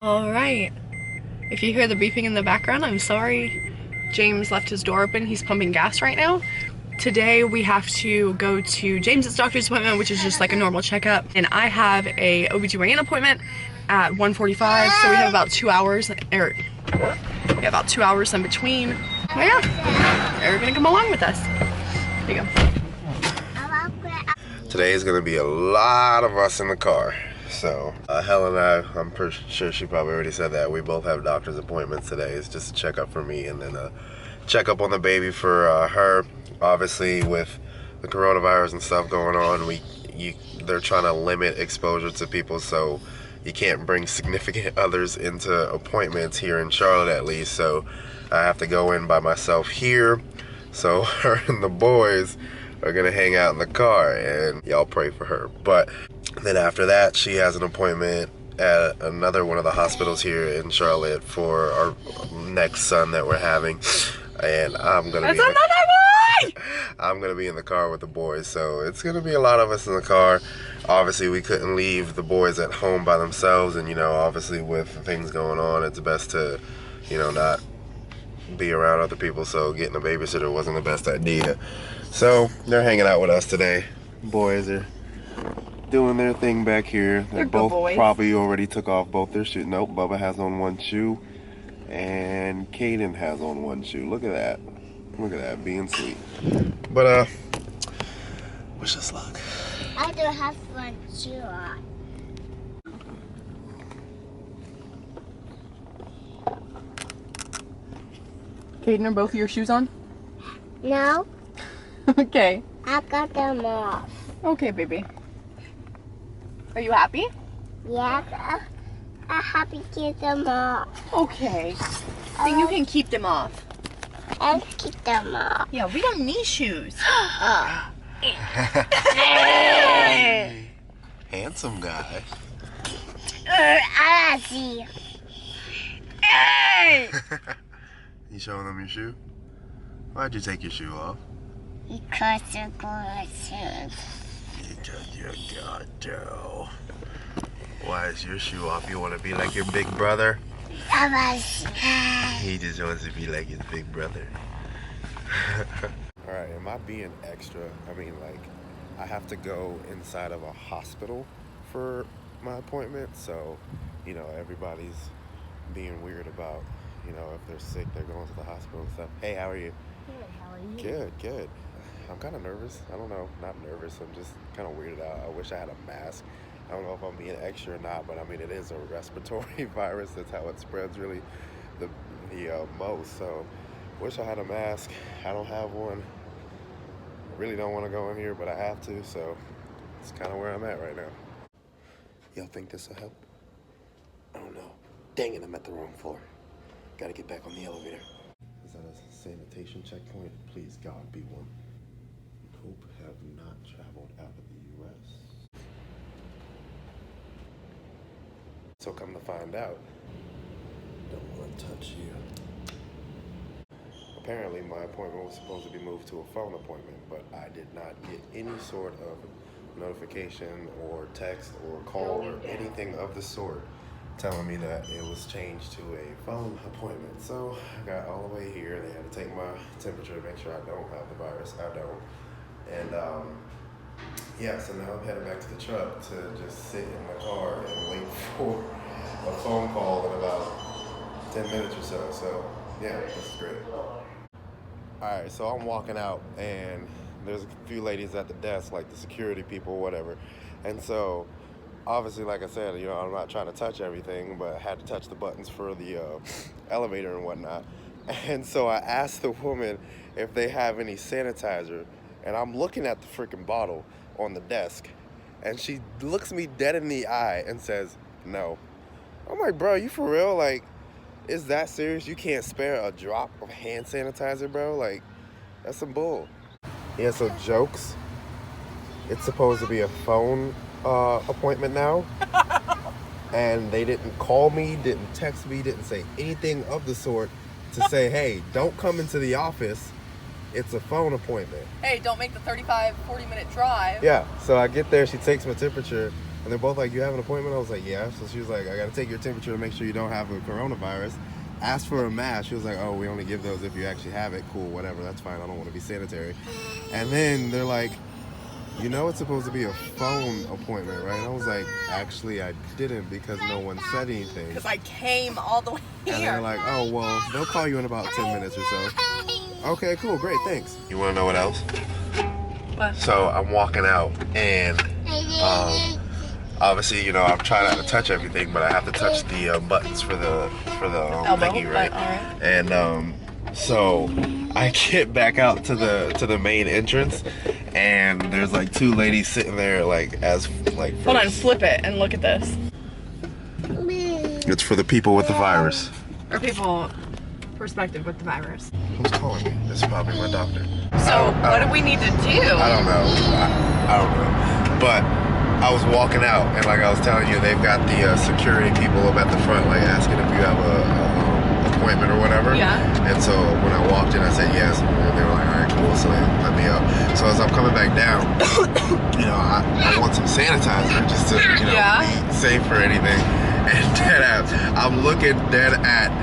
All right. If you hear the beeping in the background, I'm sorry. James left his door open. He's pumping gas right now. Today we have to go to James's doctor's appointment, which is just like a normal checkup. And I have a OB/GYN appointment at 1:45, so we have about 2 hours, about 2 hours in between. Oh yeah, they're gonna come along with us. Here you go. Today is gonna be a lot of us in the car. So, Helen and I'm pretty sure she probably already said that. We both have doctor's appointments today. It's just a checkup for me and then a checkup on the baby for her. Obviously, with the coronavirus and stuff going on, they're trying to limit exposure to people, so you can't bring significant others into appointments here in Charlotte, at least. So, I have to go in by myself here. So, her and the boys are gonna hang out in the car, and y'all pray for her. But then after that, she has an appointment at another one of the hospitals here in Charlotte for our next son that we're having, and I'm gonna be in the car with the boys. So it's gonna be a lot of us in the car. Obviously, we couldn't leave the boys at home by themselves, and obviously with things going on, it's best to not be around other people. So getting a babysitter wasn't the best idea. So they're hanging out with us today. Boys are doing their thing back here. They both probably already took off both their shoes. Nope, Bubba has on one shoe and Caden has on one shoe. Look at that. Look at that, being sweet. But wish us luck. I don't have one shoe on. Caden, are both of your shoes on? No, Okay. I got them off. Okay, baby. Are you happy? Yeah, I have to get them off. Okay. Then you can keep them off. I keep them off. Yeah, we don't need shoes. Hey, handsome guy. I see. Hey! You showing them your shoe? Why'd you take your shoe off? Because you're good shoes. Because you got to. Why is your shoe off? You want to be like your big brother? He just wants to be like his big brother. Alright, am I being extra? I mean, like, I have to go inside of a hospital for my appointment, so, everybody's being weird about, if they're sick, they're going to the hospital and stuff. Hey, how are you? Good, how are you? Good, good. I'm kind of nervous. I don't know, not nervous. I'm just kind of weirded out. I wish I had a mask. I don't know if I'm being extra or not, but I mean, it is a respiratory virus. That's how it spreads really the most. So, wish I had a mask. I don't have one. I really don't want to go in here, but I have to. So, it's kind of where I'm at right now. Y'all think this will help? I don't know. Dang it, I'm at the wrong floor. Gotta get back on the elevator. Is that a sanitation checkpoint? Please, God, be one. Hope have not traveled out of the U.S. So come to find out, don't want to touch you. Apparently my appointment was supposed to be moved to a phone appointment, but I did not get any sort of notification or text or call or anything of the sort telling me that it was changed to a phone appointment. So I got all the way here. They had to take my temperature to make sure I don't have the virus. I don't. And yeah, so now I'm headed back to the truck to just sit in the car and wait for a phone call in about 10 minutes or so. So yeah, this is great. Alright, so I'm walking out and there's a few ladies at the desk, like the security people, whatever. And so obviously, like I said, I'm not trying to touch everything, but I had to touch the buttons for the elevator and whatnot. And so I asked the woman if they have any sanitizer, and I'm looking at the freaking bottle on the desk, and she looks me dead in the eye and says, no. I'm like, bro, you for real? Like, is that serious? You can't spare a drop of hand sanitizer, bro? Like, that's some bull. Yeah, so jokes. It's supposed to be a phone appointment now. And they didn't call me, didn't text me, didn't say anything of the sort to say, hey, don't come into the office. It's a phone appointment. Hey, don't make the 35, 40-minute drive. Yeah, so I get there, she takes my temperature, And they're both like, you have an appointment? I was like, yeah. So she was like, I got to take your temperature to make sure you don't have a coronavirus. Asked for a mask. She was like, oh, we only give those if you actually have it. Cool, whatever, that's fine. I don't want to be sanitary. And then they're like, you know it's supposed to be a phone appointment, right? And I was like, actually, I didn't because no one said anything. Because I came all the way here. And they're like, oh, well, they'll call you in about 10 minutes or so. Okay, cool, great, thanks. You want to know what else? What? So I'm walking out, and obviously, you know, I'm trying not to touch everything, but I have to touch the buttons for the thingy, right? Alright. And so I get back out to the main entrance, and there's like two ladies sitting there, like Hold on, flip it and look at this. It's for the people with the virus. Or people perspective with the virus. Who's calling me? This is probably my doctor. So what do we need to do? I don't know. I don't know. But I was walking out, and like I was telling you, they've got the security people up at the front, like asking if you have a appointment or whatever. Yeah. And so when I walked in, I said yes, and they were like, all right, cool. So they let me up. So as I'm coming back down, you know, I want some sanitizer just to, you know, be safe for anything. And I'm looking dead at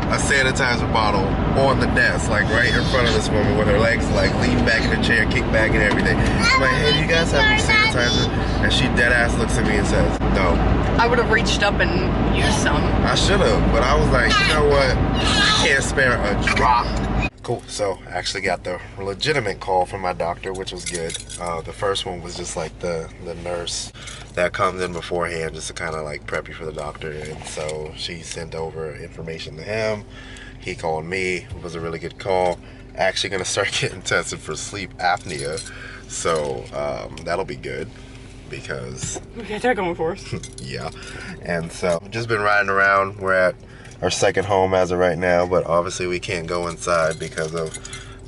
a sanitizer bottle on the desk, like right in front of this woman with her legs like leaned back in the chair, kicked back and everything. I'm like, hey, do you guys have any sanitizer? And she dead ass looks at me and says, no. I would have reached up and used some. I should have, but I was like, you know what? I can't spare a drop. Cool, so I actually got the legitimate call from my doctor, which was good. The first one was just like the nurse that comes in beforehand just to kind of like prep you for the doctor. And so she sent over information to him. He called me. It was a really good call. Actually gonna start getting tested for sleep apnea. So that'll be good because we got that going for us. yeah. And so just been riding around. We're at our second home as of right now, but obviously we can't go inside because of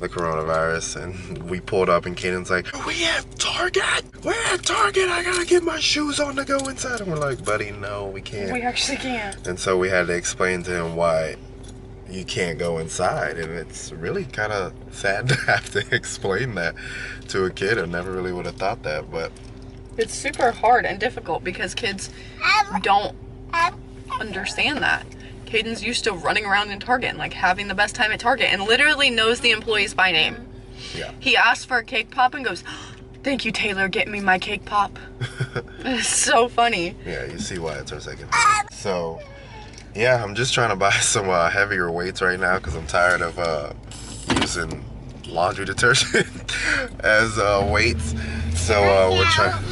the coronavirus. And we pulled up and Kaden's like, we at Target? We're at Target, I gotta get my shoes on to go inside. And we're like, buddy, no, we can't. We actually can't. And so we had to explain to him why you can't go inside. And it's really kind of sad to have to explain that to a kid. I never really would have thought that, but it's super hard and difficult because kids don't understand that. Caden's used to running around in Target and like having the best time at Target and literally knows the employees by name. Yeah. He asked for a cake pop and goes, thank you, Taylor, get me my cake pop. It's so funny. Yeah, you see why it's our second time. So, yeah, I'm just trying to buy some heavier weights right now because I'm tired of using laundry detergent as weights. So we're trying.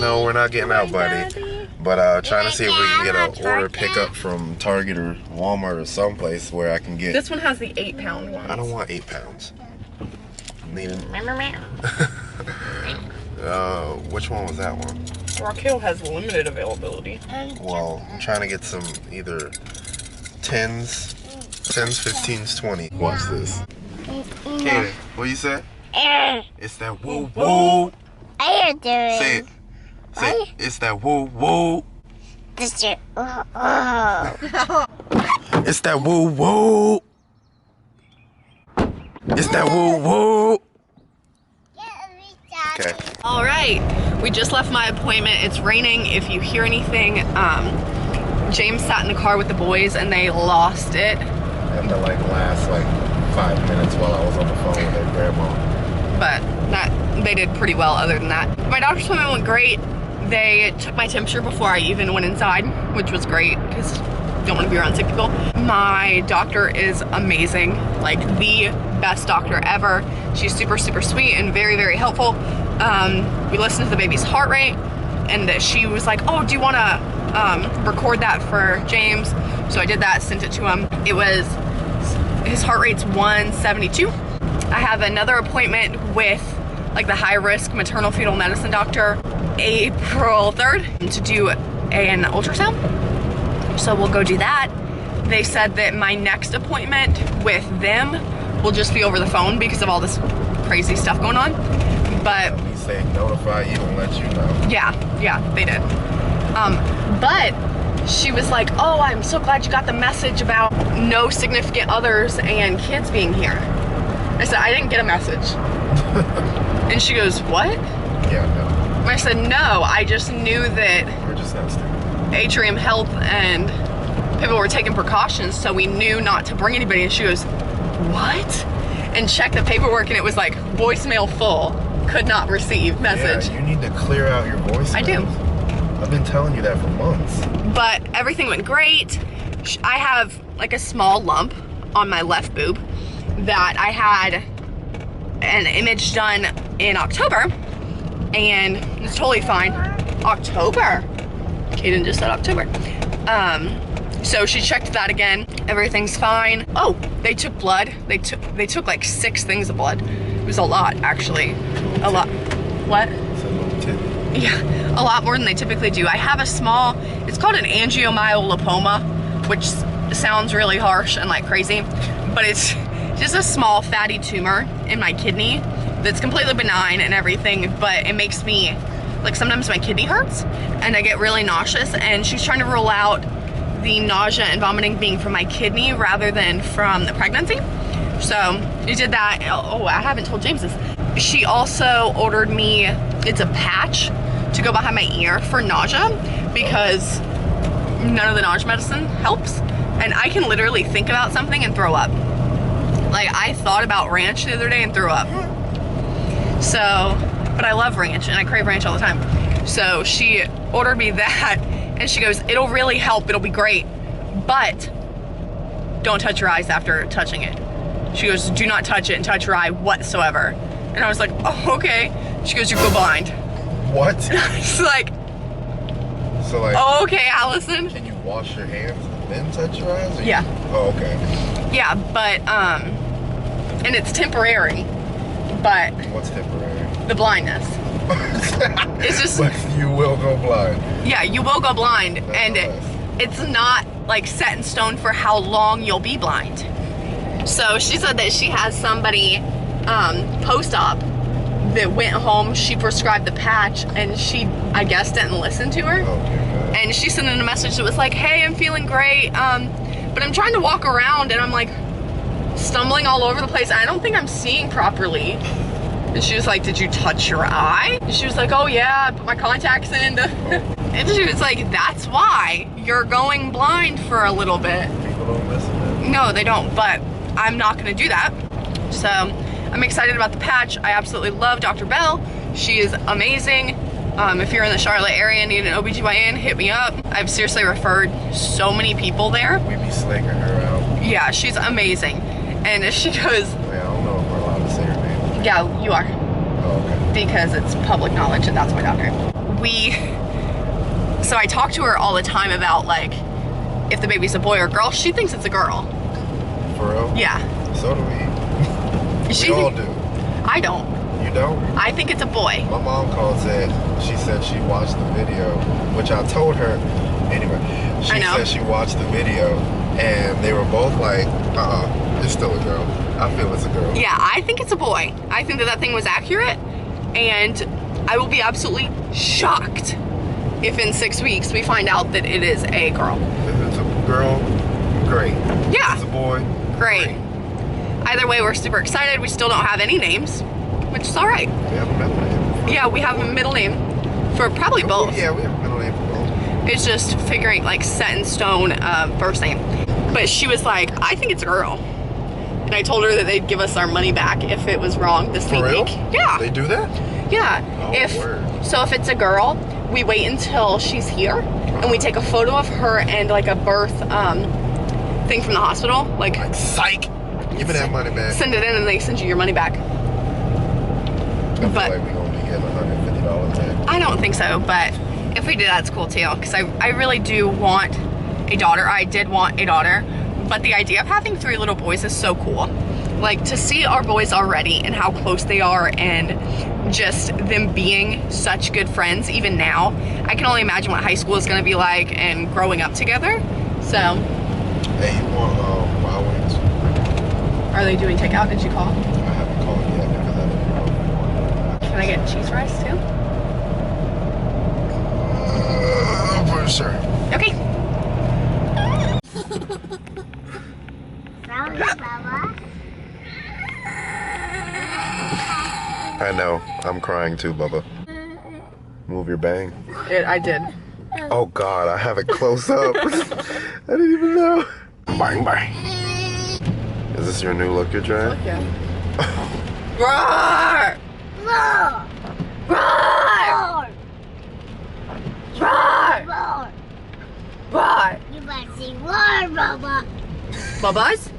No, we're not getting out, buddy. But trying to see if we can get an order pickup from Target or Walmart or someplace where I can get. This one has the 8-pound one. I don't want 8 pounds. Need which one was that one? Rock Hill has limited availability. Well, I'm trying to get some either 10s, 15s, 20s. Watch this. Kaden, what you say? It's that woo woo. I am doing. Say it. Say it. It's that woo woo. It's that woo woo. It's that woo woo. Okay. All right, we just left my appointment. It's raining. If you hear anything, James sat in the car with the boys and they lost it. And the last 5 minutes while I was on the phone with their grandma. But they did pretty well other than that. My doctor's appointment went great. They took my temperature before I even went inside, which was great because don't want to be around sick people. My doctor is amazing, like the best doctor ever. She's super, super sweet and very, very helpful. We listened to the baby's heart rate and she was like, oh, do you want to record that for James? So I did that, sent it to him. His heart rate's 172. I have another appointment with the high risk maternal fetal medicine doctor April 3rd to do an ultrasound. So we'll go do that. They said that my next appointment with them will just be over the phone because of all this crazy stuff going on. But he said notify you and let you know. Yeah, they did. But she was like, oh, I'm so glad you got the message about no significant others and kids being here. I said, I didn't get a message. And she goes, what? Yeah, no. I said, no, I just knew that We're just not stupid. Atrium Health and people were taking precautions, so we knew not to bring anybody. And she goes, what? And checked the paperwork, and it was like, voicemail full, could not receive message. Yeah, you need to clear out your voice. I do. I've been telling you that for months. But everything went great. I have like a small lump on my left boob that I had an image done in October, and it's totally fine. October. Kaden just said October. So she checked that again. Everything's fine. Oh, they took blood. They took like 6 things of blood. It was a lot, actually. A lot. What? It's a little titty. Yeah, a lot more than they typically do. I have a small, it's called an angiomyolipoma, which sounds really harsh and like crazy, but it's just a small fatty tumor in my kidney that's completely benign and everything, but it makes me, like sometimes my kidney hurts and I get really nauseous, and she's trying to rule out the nausea and vomiting being from my kidney rather than from the pregnancy. So we did that. Oh, I haven't told James this. She also ordered me, it's a patch to go behind my ear for nausea, because none of the nausea medicine helps. And I can literally think about something and throw up. Like I thought about ranch the other day and threw up. So, but I love ranch and I crave ranch all the time. So she ordered me that, and she goes, it'll really help, it'll be great, but don't touch your eyes after touching it. She goes, do not touch it and touch your eye whatsoever. And I was like, oh, okay. She goes, you go blind. What? She's like, So like, oh, okay, Allison. can you wash your hands and then touch your eyes? Or Yeah. Oh, okay. Yeah, but, and it's temporary, but What's temporary? the blindness. It's just, But you will go blind. yeah, you will go blind, and Nonetheless. it's not like set in stone for how long you'll be blind. So she said that she has somebody post-op that went home, she prescribed the patch, and she, I guess, didn't listen to her. Oh, dear God. And she sent in a message that was like, hey, I'm feeling great, but I'm trying to walk around and I'm like stumbling all over the place. I don't think I'm seeing properly. And she was like, did you touch your eye? And she was like, oh yeah, I put my contacts in. And she was like, that's why you're going blind for a little bit. People don't listen to that. No, they don't, but I'm not gonna do that. So I'm excited about the patch. I absolutely love Dr. Bell. She is amazing. If you're in the Charlotte area and need an OBGYN, hit me up. I've seriously referred so many people there. We be slinging her out. Yeah, she's amazing. And she goes, Wait, I don't know if we're allowed to say her name. yeah, you are. Oh, okay. Because it's public knowledge and that's my doctor. So I talk to her all the time about like, if the baby's a boy or girl. She thinks it's a girl. For real? Yeah. So do we. She We all do. I don't. You don't? I think it's a boy. My mom called, she said she watched the video, which I told her, anyway, she I know. said she watched the video, and they were both like, it's still a girl. I feel it's a girl. Yeah, I think it's a boy. I think that thing was accurate, and I will be absolutely shocked if in 6 weeks we find out that it is a girl. If it's a girl, great. Yeah. If it's a boy, Great. Either way, we're super excited. We still don't have any names, which is all right. We have a middle name. Yeah, we have a middle name for probably both. Yeah, we have a middle name for both. It's just figuring like set in stone first name. But she was like, I think it's a girl. And I told her that they'd give us our money back if it was wrong this For real? week. Yeah. They do that? Yeah. Oh, word. So if it's a girl, we wait until she's here and we take a photo of her and like a birth thing from the hospital. Like Psych! Give me that money back. send it in and they send you your money back. I feel but- like we're going to be getting $150 back. I don't think so, but if we do, that's cool too. Because I really do want a daughter. I did want a daughter, but the idea of having 3 little boys is so cool. Like to see our boys already and how close they are and just them being such good friends even now. I can only imagine what high school is going to be like and growing up together. So, Hey, you want Wild Wings? are they doing takeout? Did you call? I haven't called yet because I didn't know. Can I get cheese fries too? For sure. Okay. Sorry, Baba. I know. I'm crying too, Bubba. Move your bang. I did. Oh God, I have it close up. I didn't even know. Bang bang. Is this your new look you're trying? Yeah. Roar! Roar! Roar! Roar! Roar! Roar! Roar! You better say roar, Bubba. Bubba's?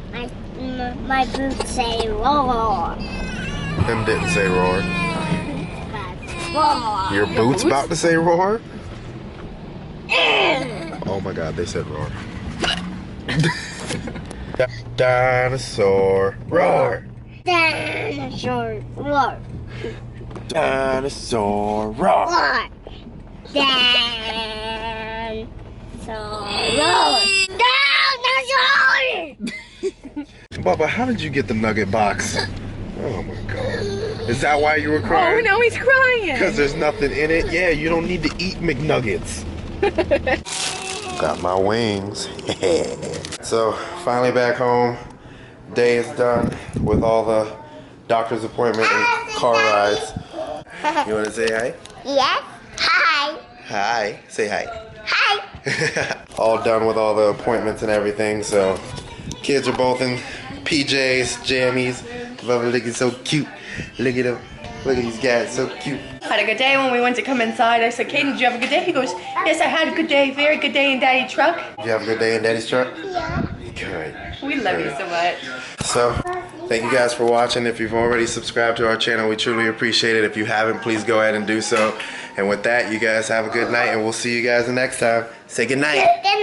My boots say roar. Them didn't say roar. Roar. Your boots about to say roar? Oh my God, they said roar. Dinosaur roar. Dinosaur roar. Dinosaur roar. Roar. Dinosaur roar. Dinosaur! Bubba, how did you get the nugget box? Oh my God. Is that why you were crying? Oh, now he's crying. Because there's nothing in it? Yeah, you don't need to eat McNuggets. Got my wings. So, finally back home. Day is done with all the doctor's appointment and car rides. You want to say hi? Yes. Hi. Hi. Say hi. Hi. All done with all the appointments and everything, so kids are both in PJs, jammies. Bubba looking so cute. Look at him. Look at these guys, so cute. Had a good day when we went to come inside. I said, Caden, did you have a good day? He goes, yes, I had a good day. Very good day in Daddy's truck. Did you have a good day in Daddy's truck? Yeah. Good. We love you so much. So, thank you guys for watching. If you've already subscribed to our channel, we truly appreciate it. If you haven't, please go ahead and do so. And with that, you guys have a good night, and we'll see you guys the next time. Say good night. Good